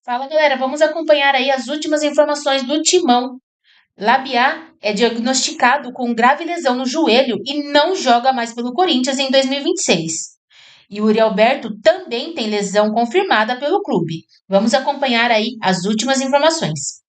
Fala, galera, vamos acompanhar aí as últimas informações do Timão. Labiat é diagnosticado com grave lesão no joelho e não joga mais pelo Corinthians em 2026. Yuri Alberto também tem lesão confirmada pelo clube. Vamos acompanhar aí as últimas informações.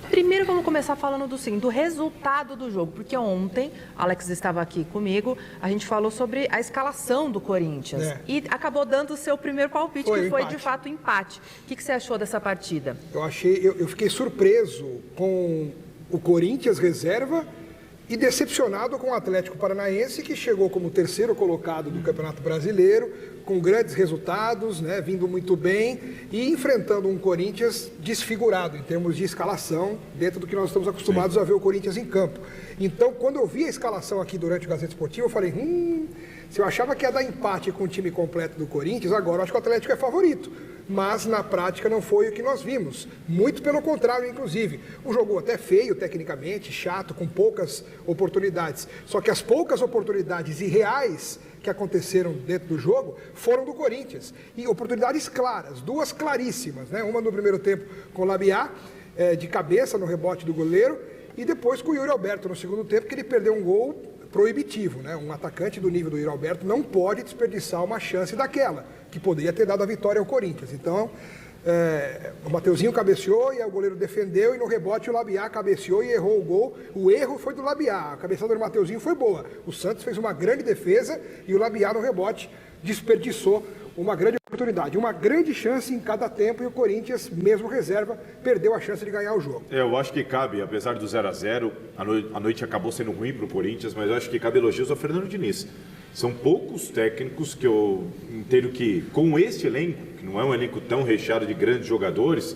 Primeiro vamos começar falando do resultado do jogo, porque ontem, Alex estava aqui comigo, a gente falou sobre a escalação do Corinthians e acabou dando o seu primeiro palpite, que foi de fato empate. O que você achou dessa partida? Eu fiquei surpreso com o Corinthians reserva e decepcionado com o Atlético Paranaense, que chegou como terceiro colocado do Campeonato Brasileiro, com grandes resultados, vindo muito bem e enfrentando um Corinthians desfigurado em termos de escalação, dentro do que nós estamos acostumados a ver o Corinthians em campo. Então, quando eu vi a escalação aqui durante o Gazeta Esportivo, eu falei, se eu achava que ia dar empate com o time completo do Corinthians, agora eu acho que o Atlético é favorito. Mas na prática não foi o que nós vimos. Muito pelo contrário, inclusive. Um jogo até feio, tecnicamente, chato, com poucas oportunidades. Só que as poucas oportunidades irreais que aconteceram dentro do jogo foram do Corinthians. E oportunidades claras, duas claríssimas, Uma no primeiro tempo com o Labiat, de cabeça no rebote do goleiro, e depois com o Yuri Alberto no segundo tempo, que ele perdeu um gol proibitivo, Um atacante do nível do Yuri Alberto não pode desperdiçar uma chance daquela, que poderia ter dado a vitória ao Corinthians. Então, o Mateuzinho cabeceou e o goleiro defendeu, e no rebote o Labiat cabeceou e errou o gol. O erro foi do Labiat, a cabeçada do Mateuzinho foi boa. O Santos fez uma grande defesa e o Labiat no rebote desperdiçou uma grande oportunidade, uma grande chance em cada tempo, e o Corinthians, mesmo reserva, perdeu a chance de ganhar o jogo. Eu acho que cabe, apesar do 0-0, a noite acabou sendo ruim para o Corinthians, mas eu acho que cabe elogios ao Fernando Diniz. São poucos técnicos que eu entendo que, com este elenco, que não é um elenco tão recheado de grandes jogadores,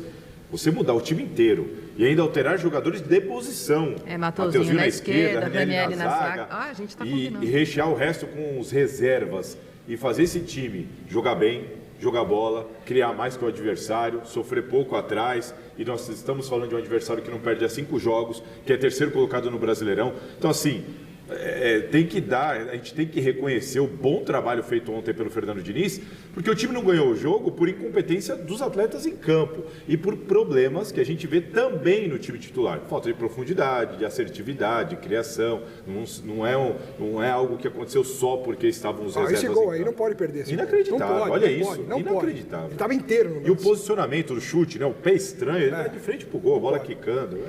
você mudar o time inteiro e ainda alterar jogadores de posição. Mateuzinho na esquerda, Ranieri na zaga. A gente tá combinando. E rechear o resto com os reservas e fazer esse time jogar bem, jogar bola, criar mais que o adversário, sofrer pouco atrás. E nós estamos falando de um adversário que não perde há 5 jogos, que é terceiro colocado no Brasileirão. Então, assim, a gente tem que reconhecer o bom trabalho feito ontem pelo Fernando Diniz, porque o time não ganhou o jogo por incompetência dos atletas em campo e por problemas que a gente vê também no time titular. Falta de profundidade, de assertividade, de criação. Não é algo que aconteceu só porque estavam os reservas. Esse gol aí não pode perder. Inacreditável, olha isso. Inacreditável. Ele estava inteiro. E o posicionamento do chute, o pé estranho, ele é de frente pro gol, a bola quicando.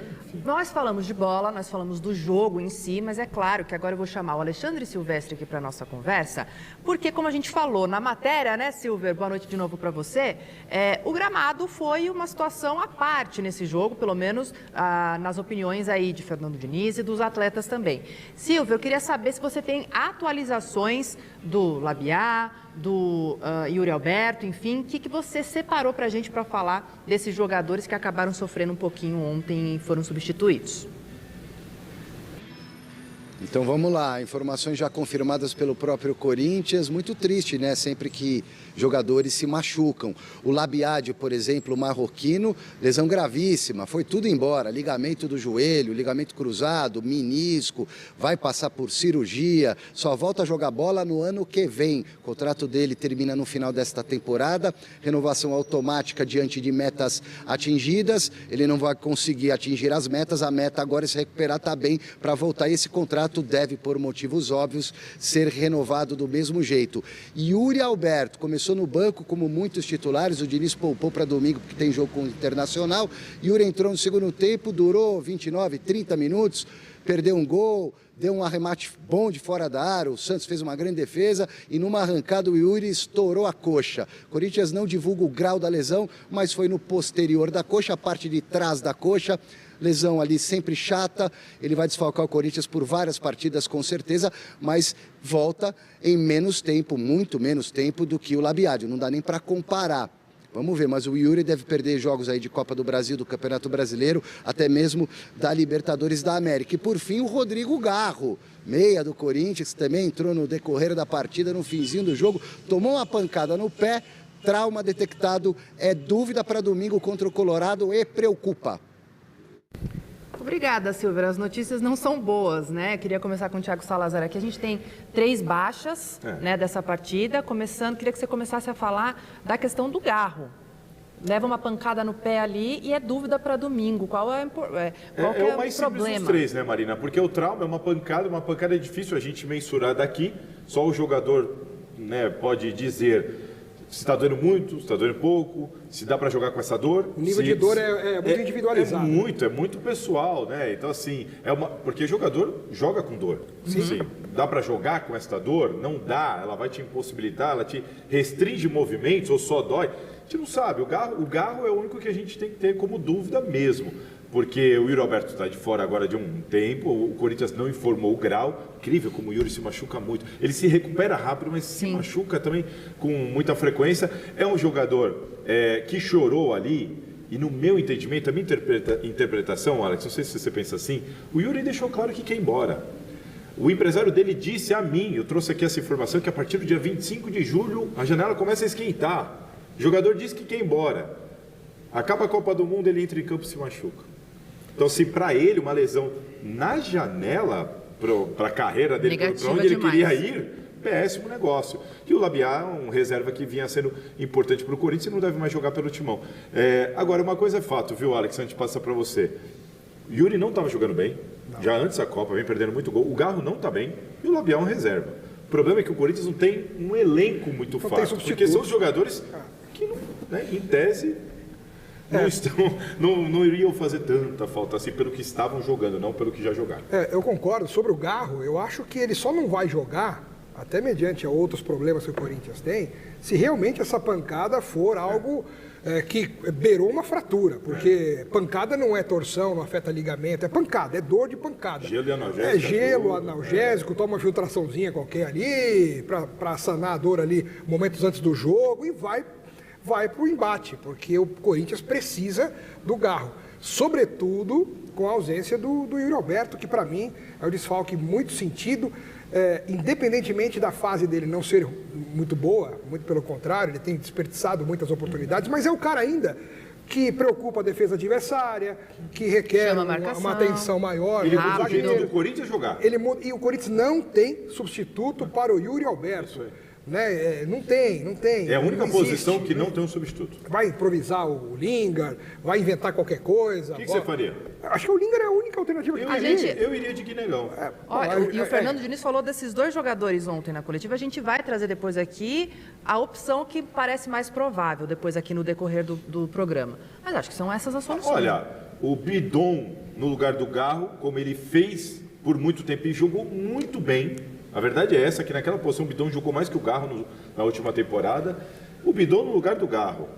Nós falamos de bola, nós falamos do jogo em si, mas é claro que agora eu vou chamar o Alexandre Silvestre aqui para a nossa conversa, porque como a gente falou na matéria, Silver, boa noite de novo para você, o gramado foi uma situação à parte nesse jogo, pelo menos nas opiniões aí de Fernando Diniz e dos atletas também. Silver, eu queria saber se você tem atualizações do Labiat, do Yuri Alberto, enfim, o que você separou para a gente para falar desses jogadores que acabaram sofrendo um pouquinho ontem e foram substituídos? Então vamos lá, informações já confirmadas pelo próprio Corinthians, muito triste, Sempre que jogadores se machucam. O Labiat, por exemplo, o marroquino, lesão gravíssima, foi tudo embora, ligamento do joelho, ligamento cruzado, menisco, vai passar por cirurgia, só volta a jogar bola no ano que vem. O contrato dele termina no final desta temporada, renovação automática diante de metas atingidas, ele não vai conseguir atingir as metas, a meta agora é se recuperar, tá bem, para voltar. Esse contrato deve, por motivos óbvios, ser renovado do mesmo jeito. Yuri Alberto começou no banco, como muitos titulares, o Diniz poupou para domingo, porque tem jogo com o Internacional. Yuri entrou no segundo tempo, durou 29, 30 minutos, perdeu um gol, deu um arremate bom de fora da área, o Santos fez uma grande defesa e numa arrancada o Yuri estourou a coxa. O Corinthians não divulga o grau da lesão, mas foi no posterior da coxa, a parte de trás da coxa. Lesão ali sempre chata, ele vai desfalcar o Corinthians por várias partidas com certeza, mas volta em menos tempo, muito menos tempo do que o Labiat, não dá nem para comparar. Vamos ver, mas o Yuri deve perder jogos aí de Copa do Brasil, do Campeonato Brasileiro, até mesmo da Libertadores da América. E por fim o Rodrigo Garro, meia do Corinthians, também entrou no decorrer da partida, no finzinho do jogo, tomou uma pancada no pé, trauma detectado, é dúvida para domingo contra o Colorado e preocupa. Obrigada, Silver. As notícias não são boas, Queria começar com o Thiago Salazar aqui. A gente tem 3 baixas, dessa partida. Queria que você começasse a falar da questão do Garro. leva uma pancada no pé ali e é dúvida para domingo. Qual é o mais simples problema? dos três, né, Marina? Porque o trauma é uma pancada é difícil a gente mensurar daqui. Só o jogador, né, pode dizer se está doendo muito, se está doendo pouco, se dá para jogar com essa dor. O nível de dor é muito individualizado. É muito pessoal, né? Então, assim, porque jogador joga com dor. Sim. Dá para jogar com essa dor? Não dá. Ela vai te impossibilitar, ela te restringe movimentos ou só dói. A gente não sabe. O Garro é o único que a gente tem que ter como dúvida mesmo. Porque o Yuri Alberto está de fora agora de um tempo, o Corinthians não informou o grau. Incrível como o Yuri se machuca muito. Ele se recupera rápido, mas se machuca também com muita frequência. É um jogador que chorou ali, e no meu entendimento, a minha interpretação, Alex, não sei se você pensa assim, o Yuri deixou claro que quer ir embora. O empresário dele disse a mim, eu trouxe aqui essa informação, que a partir do dia 25 de julho a janela começa a esquentar. O jogador disse que quer ir embora. Acaba a Copa do Mundo, ele entra em campo e se machuca. Então, se para ele uma lesão na janela, para a carreira dele, para onde ele queria ir, péssimo negócio. E o Labiá, um reserva que vinha sendo importante para o Corinthians e não deve mais jogar pelo Timão. Agora, uma coisa é fato, viu, Alex, antes de passar para você. O Yuri não estava jogando bem, já antes da Copa, vem perdendo muito gol. O Garro não está bem e o Labiá é um reserva. O problema é que o Corinthians não tem um elenco muito fácil, porque são os jogadores que, né, em tese, não iriam fazer tanta falta assim pelo que estavam jogando, não pelo que já jogaram. Eu concordo. Sobre o Garro, eu acho que ele só não vai jogar, até mediante a outros problemas que o Corinthians tem, se realmente essa pancada for algo que beirou uma fratura, porque pancada não é torção, não afeta ligamento, é pancada, é dor de pancada. Gelo e analgésico. Gelo, analgésico, toma uma filtraçãozinha qualquer ali, para sanar a dor ali momentos antes do jogo e vai para o embate, porque o Corinthians precisa do Garro, sobretudo com a ausência do Yuri Alberto, que para mim é um desfalque muito sentido, independentemente da fase dele não ser muito boa, muito pelo contrário, ele tem desperdiçado muitas oportunidades, mas é o cara ainda que preocupa a defesa adversária, que requer uma atenção maior. Ele muda o jeito do Corinthians jogar. E o Corinthians não tem substituto para o Yuri Alberto. Né? Não tem. É a única posição que não tem um substituto. Vai improvisar o Lingard, vai inventar qualquer coisa. O que você faria? Acho que o Lingard é a única alternativa. Eu iria de Guinegão. E o Fernando Diniz falou desses dois jogadores ontem na coletiva. A gente vai trazer depois aqui a opção que parece mais provável, depois aqui no decorrer do programa. Mas acho que são essas as soluções. Olha, o Bidon no lugar do Garro, como ele fez por muito tempo e jogou muito bem. A verdade é essa, que naquela posição o Bidon jogou mais que o Garro na última temporada. O Bidon no lugar do Garro.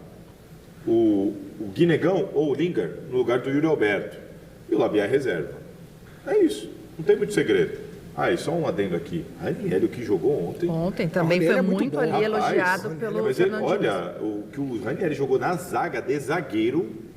O Guinegão ou o Lingard no lugar do Yuri Alberto. E o Labiá reserva. É isso. Não tem muito segredo. E só um adendo aqui. Ranieri, o que jogou ontem. Ontem também foi muito ali elogiado pelo Fernando Diniz. Olha, o que o Ranieri jogou na zaga de zagueiro.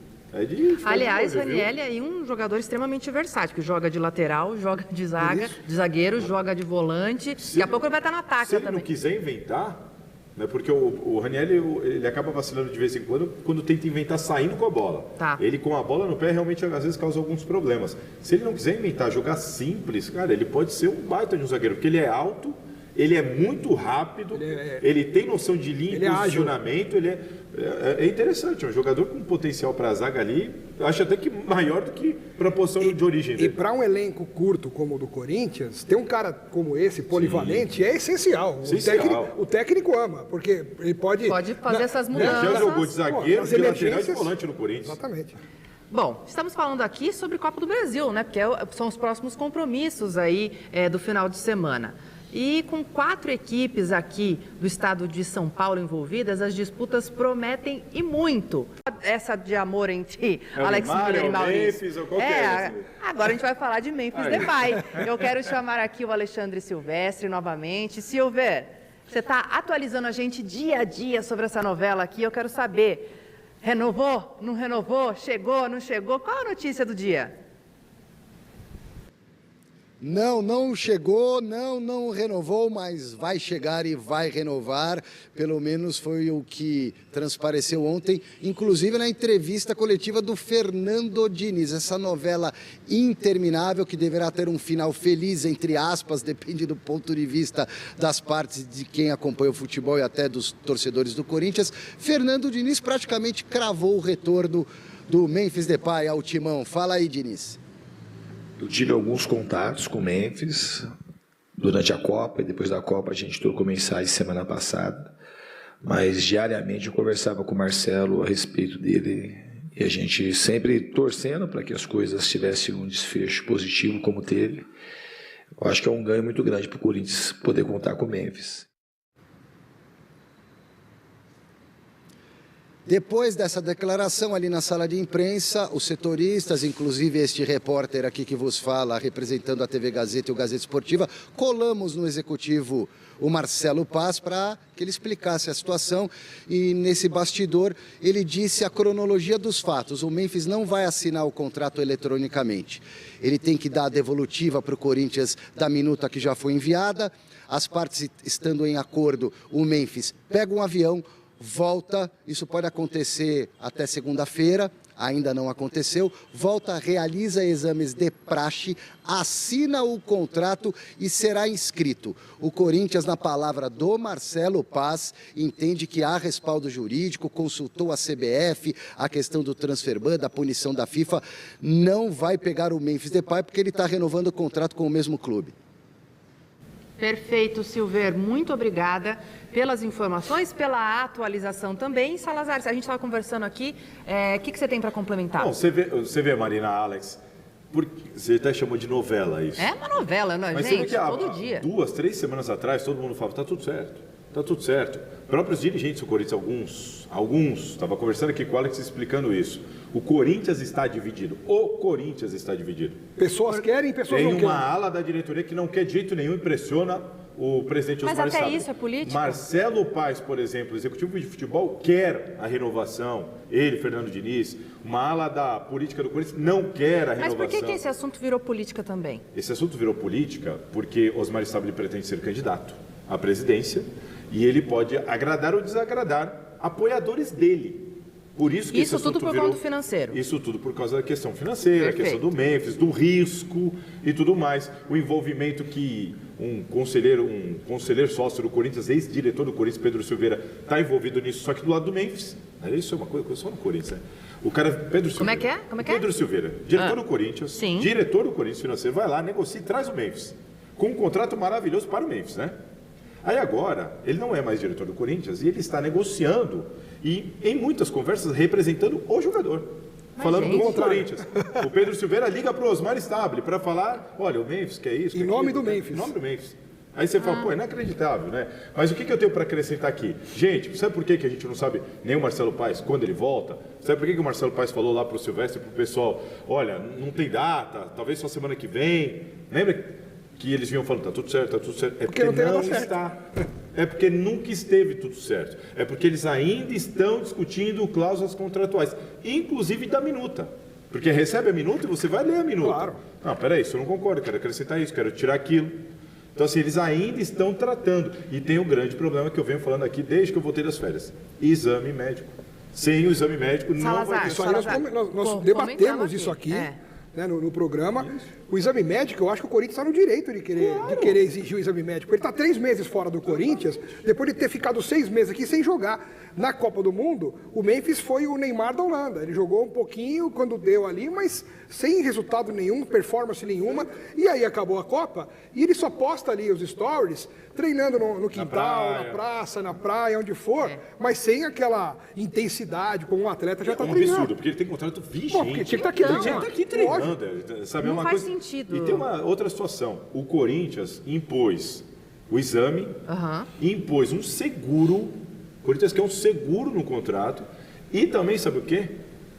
Aliás, Ranieri é um jogador extremamente versátil, que joga de lateral, joga de zagueiro, joga de volante. Daqui a pouco ele vai estar no ataque também. Se ele não quiser inventar, né, porque o Ranieri ele acaba vacilando de vez em quando tenta inventar saindo com a bola. Ele com a bola no pé realmente às vezes causa alguns problemas. Se ele não quiser inventar, jogar simples, cara, ele pode ser um baita de um zagueiro, porque ele é alto, ele é muito rápido, ele tem noção de linha e posicionamento, ele é interessante, é um jogador com potencial para a zaga ali, acho até que maior do que para a posição de origem dele. E para um elenco curto como o do Corinthians, ter um cara como esse, polivalente, é essencial. O técnico ama, porque ele pode fazer essas mudanças. Já jogou de zagueiro, de lateral e de volante no Corinthians. Exatamente. Bom, estamos falando aqui sobre Copa do Brasil, né? Porque são os próximos compromissos aí do final de semana. E com 4 equipes aqui do estado de São Paulo envolvidas, as disputas prometem e muito. Essa de amor entre Alex Miller e Maurício. Agora a gente vai falar de Memphis Depay. Eu quero chamar aqui o Alexandre Silvestre novamente. Silver, você está atualizando a gente dia a dia sobre essa novela aqui. Eu quero saber, renovou, não renovou, chegou, não chegou? Qual a notícia do dia? Não chegou, não renovou, mas vai chegar e vai renovar. Pelo menos foi o que transpareceu ontem, inclusive na entrevista coletiva do Fernando Diniz. Essa novela interminável que deverá ter um final feliz, entre aspas, depende do ponto de vista das partes de quem acompanha o futebol e até dos torcedores do Corinthians. Fernando Diniz praticamente cravou o retorno do Memphis Depay ao timão. Fala aí, Diniz. Eu tive alguns contatos com o Memphis durante a Copa e depois da Copa a gente trocou mensagem semana passada, mas diariamente eu conversava com o Marcelo a respeito dele e a gente sempre torcendo para que as coisas tivessem um desfecho positivo como teve. Eu acho que é um ganho muito grande para o Corinthians poder contar com o Memphis. Depois dessa declaração ali na sala de imprensa, os setoristas, inclusive este repórter aqui que vos fala, representando a TV Gazeta e o Gazeta Esportiva, colamos no executivo o Marcelo Paz para que ele explicasse a situação e nesse bastidor ele disse a cronologia dos fatos. O Memphis não vai assinar o contrato eletronicamente. Ele tem que dar a devolutiva para o Corinthians da minuta que já foi enviada. As partes estando em acordo, o Memphis pega um avião, volta, isso pode acontecer até segunda-feira, ainda não aconteceu, volta, realiza exames de praxe, assina o contrato e será inscrito. O Corinthians, na palavra do Marcelo Paz, entende que há respaldo jurídico, consultou a CBF, a questão do transfer ban, da punição da FIFA, não vai pegar o Memphis Depay porque ele está renovando o contrato com o mesmo clube. Perfeito, Silver. Muito obrigada pelas informações, pela atualização também. Salazar, a gente estava conversando aqui, o que você tem para complementar? Bom, você vê, Marina, Alex, você até chamou de novela isso. É uma novela, não é, mas gente? Você vê que todo dia. 2, 3 semanas atrás, todo mundo falava, tá tudo certo. Próprios dirigentes do Corinthians, alguns, estava conversando aqui com o Alex explicando isso. O Corinthians está dividido. Pessoas querem, pessoas não querem. Tem uma ala da diretoria que não quer de jeito nenhum, impressiona o presidente Osmar Mas até Sábio. isso é política? Marcelo Paz, por exemplo, executivo de futebol, quer a renovação. Ele, Fernando Diniz, uma ala da política do Corinthians não quer a renovação. Mas por que esse assunto virou política também? Esse assunto virou política porque Osmar Sábio pretende ser candidato à presidência e ele pode agradar ou desagradar apoiadores dele. Por isso que isso tudo por conta do financeiro. Isso tudo por causa da questão financeira, Perfeito. a questão do Memphis, do risco e tudo mais. O envolvimento que um conselheiro sócio do Corinthians, ex-diretor do Corinthians, Pedro Silveira, está envolvido nisso, só que do lado do Memphis. Isso é uma coisa só no Corinthians, né? O cara, Pedro Silveira. Como é que é? Pedro Silveira, diretor do Corinthians, Sim. diretor do Corinthians financeiro, vai lá, negocia e traz o Memphis. Com um contrato maravilhoso para o Memphis, né? Aí agora, ele não é mais diretor do Corinthians e ele está negociando e, em muitas conversas, representando o jogador. Falando com o Corinthians. O Pedro Silveira liga para o Osmar Stable para falar, olha, o Memphis quer isso. Em nome do Memphis. Em nome do Memphis. Aí você fala, pô, é inacreditável, né? Mas o que eu tenho para acrescentar aqui? Gente, sabe por que a gente não sabe nem o Marcelo Paes quando ele volta? Sabe por que o Marcelo Paes falou lá para o Silvestre e para o pessoal, olha, não tem data, talvez só semana que vem. Lembra que eles vinham falando, tá tudo certo. É porque não está. É porque nunca esteve tudo certo. É porque eles ainda estão discutindo cláusulas contratuais, inclusive da minuta. Porque recebe a minuta e você vai ler a minuta. Claro. Não, peraí, isso eu não concordo, quero acrescentar isso, quero tirar aquilo. Então, assim, eles ainda estão tratando. E tem um grande problema que eu venho falando aqui desde que eu voltei das férias. Exame médico. Sem o exame médico, não vai ter. Isso aí nós debatemos isso aqui. Né, no programa, o exame médico, eu acho que o Corinthians está no direito de querer exigir o exame médico. Ele está 3 meses fora do Corinthians, depois de ter ficado 6 meses aqui sem jogar. Na Copa do Mundo, o Memphis foi o Neymar da Holanda. Ele jogou um pouquinho quando deu ali, mas sem resultado nenhum, performance nenhuma. E aí acabou a Copa e ele só posta ali os stories, treinando no quintal, na praça, na praia, onde for, mas sem aquela intensidade como um atleta já está treinando. É um absurdo, porque ele tem contrato vigente. Pô, porque tinha que estar aqui treinando. Sabe, não uma faz coisa... sentido. E tem uma outra situação. O Corinthians impôs o exame, impôs um seguro. O Corinthians quer um seguro no contrato. E também, sabe o quê?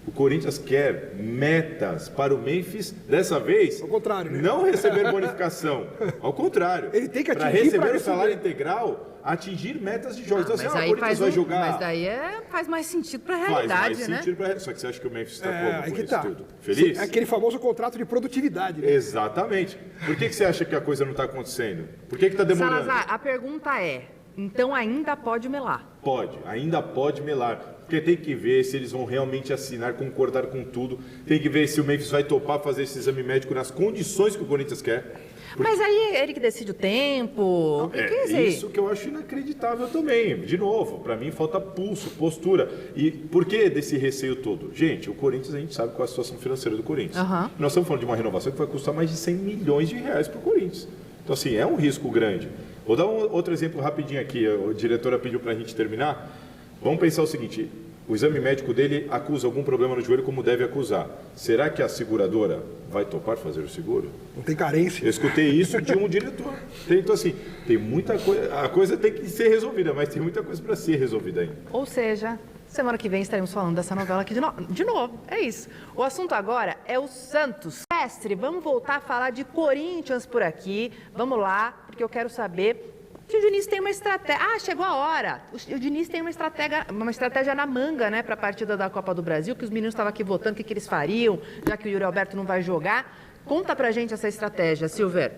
O Corinthians quer metas para o Memphis, dessa vez, Ao contrário, né? não receber bonificação. Ao contrário. Ele tem que para atingir receber pra o salário receber. integral, atingir metas de jogos. Então, assim, Mas o aí Corinthians vai jogar... mas daí faz mais sentido para a Faz realidade, mais né? sentido pra... Só que você acha que o Memphis está É, como aí com que isso tá. tudo? Feliz? É aquele famoso contrato de produtividade, né? Exatamente. Por que você acha que a coisa não está acontecendo? Por que está demorando? Salazar, a pergunta é, então ainda pode melar? Pode, ainda pode melar. Porque tem que ver se eles vão realmente assinar, concordar com tudo. Tem que ver se o Memphis vai topar fazer esse exame médico nas condições que o Corinthians quer. Mas aí é ele que decide o tempo. O que é isso É aí? isso que eu acho inacreditável também. De novo, para mim falta pulso, postura. E por que desse receio todo? Gente, o Corinthians, a gente sabe qual é a situação financeira do Corinthians. Aham. Nós estamos falando de uma renovação que vai custar mais de 100 milhões de reais para o Corinthians. Então, assim, é um risco grande. Vou dar outro exemplo rapidinho aqui. A diretora pediu para a gente terminar. Vamos pensar o seguinte: o exame médico dele acusa algum problema no joelho, como deve acusar. Será que a seguradora vai topar fazer o seguro? Não tem carência. Eu escutei isso de um diretor. Então, assim, tem muita coisa. A coisa tem que ser resolvida, mas tem muita coisa para ser resolvida ainda. Ou seja, semana que vem estaremos falando dessa novela aqui de novo. É isso. O assunto agora é o Santos. Mestre, vamos voltar a falar de Corinthians por aqui. Vamos lá, porque eu quero saber se o Diniz tem uma estratégia. Ah, chegou a hora. O Diniz tem uma estratégia na manga, né, para a partida da Copa do Brasil, que os meninos estavam aqui votando o que eles fariam, já que o Yuri Alberto não vai jogar. Conta pra gente essa estratégia, Silver.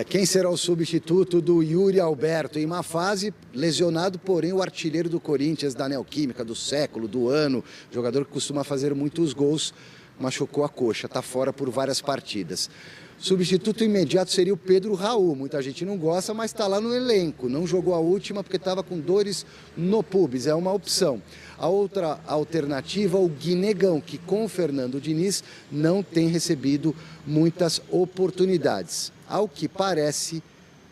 Quem será o substituto do Yuri Alberto? Em uma fase, lesionado, porém, o artilheiro do Corinthians, da Neoquímica, do século, do ano, jogador que costuma fazer muitos gols, machucou a coxa, está fora por várias partidas. Substituto imediato seria o Pedro Raul. Muita gente não gosta, mas está lá no elenco. Não jogou a última porque estava com dores no pubis. É uma opção. A outra alternativa, o Guinegão, que com o Fernando Diniz não tem recebido muitas oportunidades. Ao que parece,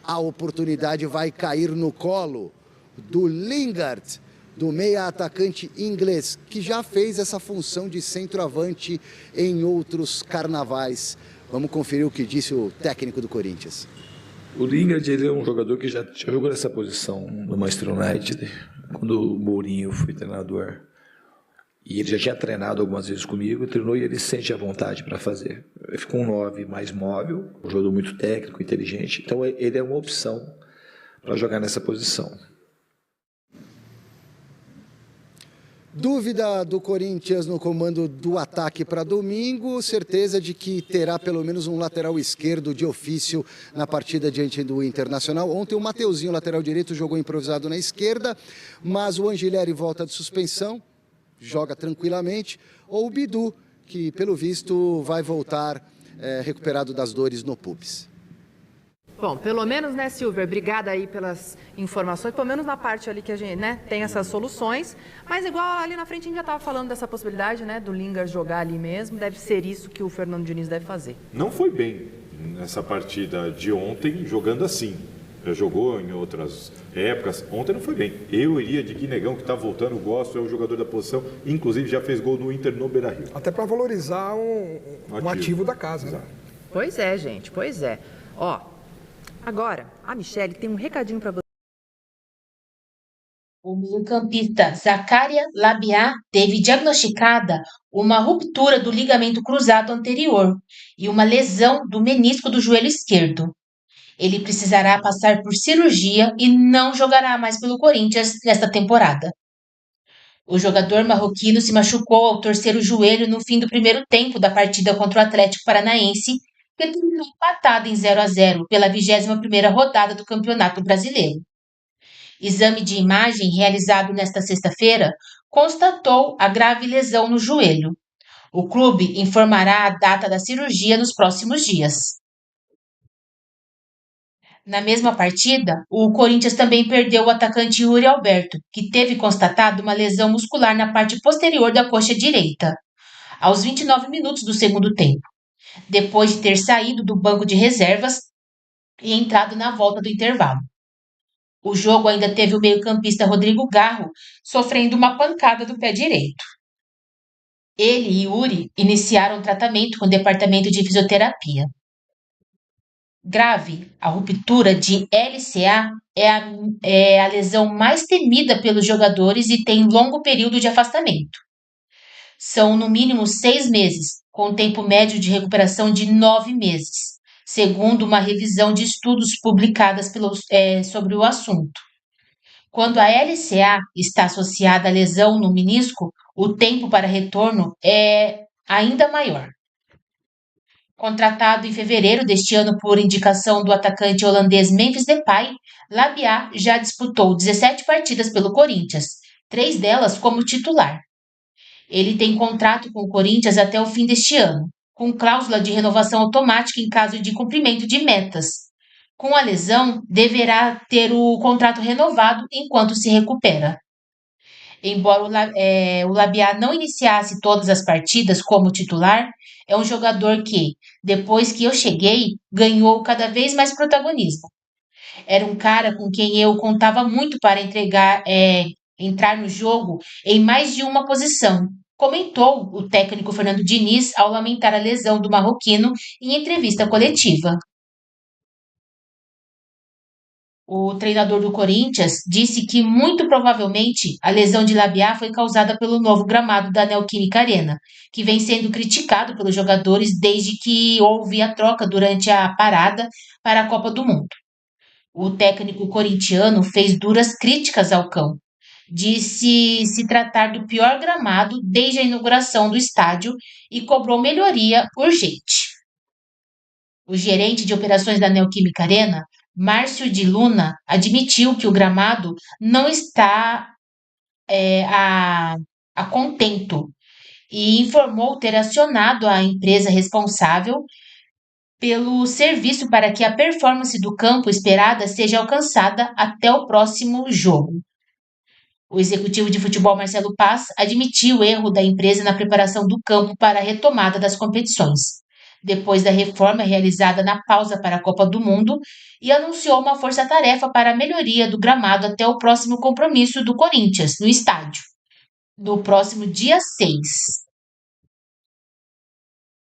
a oportunidade vai cair no colo do Lingard, do meia atacante inglês, que já fez essa função de centroavante em outros carnavais. Vamos conferir o que disse o técnico do Corinthians. O Lingard, ele é um jogador que já jogou nessa posição no Manchester United, quando o Mourinho foi treinador. E ele já tinha treinado algumas vezes comigo, treinou e ele sente a vontade para fazer. Ele ficou um 9 mais móvel, um jogador muito técnico, inteligente. Então ele é uma opção para jogar nessa posição. Dúvida do Corinthians no comando do ataque para domingo, certeza de que terá pelo menos um lateral esquerdo de ofício na partida diante do Internacional. Ontem o Mateuzinho, lateral direito, jogou improvisado na esquerda, mas o Angilleri volta de suspensão, joga tranquilamente, ou o Bidu, que pelo visto vai voltar recuperado das dores no pubis. Bom, pelo menos, né, Silver, obrigada aí pelas informações, pelo menos na parte ali que a gente, né, tem essas soluções, mas igual ali na frente a gente já estava falando dessa possibilidade, né, do Lingard jogar ali mesmo, deve ser isso que o Fernando Diniz deve fazer. Não foi bem nessa partida de ontem jogando assim. Já jogou em outras épocas. Ontem não foi bem. Eu iria de Guinegão, que está voltando, gosto, é um jogador da posição, inclusive já fez gol no Inter no Beira-Rio. Até para valorizar um ativo da casa, né? Pois é, gente, pois é. Ó, agora, a Michele tem um recadinho para você. O meio-campista Zaccaria Labiat teve diagnosticada uma ruptura do ligamento cruzado anterior e uma lesão do menisco do joelho esquerdo. Ele precisará passar por cirurgia e não jogará mais pelo Corinthians nesta temporada. O jogador marroquino se machucou ao torcer o joelho no fim do primeiro tempo da partida contra o Atlético Paranaense, que terminou empatado em 0-0 pela 21ª rodada do Campeonato Brasileiro. Exame de imagem realizado nesta sexta-feira constatou a grave lesão no joelho. O clube informará a data da cirurgia nos próximos dias. Na mesma partida, o Corinthians também perdeu o atacante Yuri Alberto, que teve constatado uma lesão muscular na parte posterior da coxa direita, aos 29 minutos do segundo tempo, depois de ter saído do banco de reservas e entrado na volta do intervalo. O jogo ainda teve o meio-campista Rodrigo Garro sofrendo uma pancada do pé direito. Ele e Yuri iniciaram tratamento com o departamento de fisioterapia. grave, a ruptura de LCA é a lesão mais temida pelos jogadores e tem longo período de afastamento. São no mínimo 6 meses, com tempo médio de recuperação de 9 meses, segundo uma revisão de estudos publicadas sobre o assunto. Quando a LCA está associada à lesão no menisco, o tempo para retorno é ainda maior. Contratado em fevereiro deste ano por indicação do atacante holandês Memphis Depay, Labiat já disputou 17 partidas pelo Corinthians, 3 delas como titular. Ele tem contrato com o Corinthians até o fim deste ano, com cláusula de renovação automática em caso de cumprimento de metas. Com a lesão, deverá ter o contrato renovado enquanto se recupera. Embora o Labiat não iniciasse todas as partidas como titular, é um jogador que, depois que eu cheguei, ganhou cada vez mais protagonismo. Era um cara com quem eu contava muito para entrar no jogo em mais de uma posição, comentou o técnico Fernando Diniz ao lamentar a lesão do marroquino em entrevista coletiva. O treinador do Corinthians disse que muito provavelmente a lesão de Labiat foi causada pelo novo gramado da Neoquímica Arena, que vem sendo criticado pelos jogadores desde que houve a troca durante a parada para a Copa do Mundo. O técnico corintiano fez duras críticas ao cão. Disse se tratar do pior gramado desde a inauguração do estádio e cobrou melhoria urgente. O gerente de operações da Neoquímica Arena, Márcio de Luna, admitiu que o gramado não está a contento e informou ter acionado a empresa responsável pelo serviço para que a performance do campo esperada seja alcançada até o próximo jogo. O executivo de futebol Marcelo Paz admitiu o erro da empresa na preparação do campo para a retomada das competições, depois da reforma realizada na pausa para a Copa do Mundo, e anunciou uma força-tarefa para a melhoria do gramado até o próximo compromisso do Corinthians, no estádio, no próximo dia 6.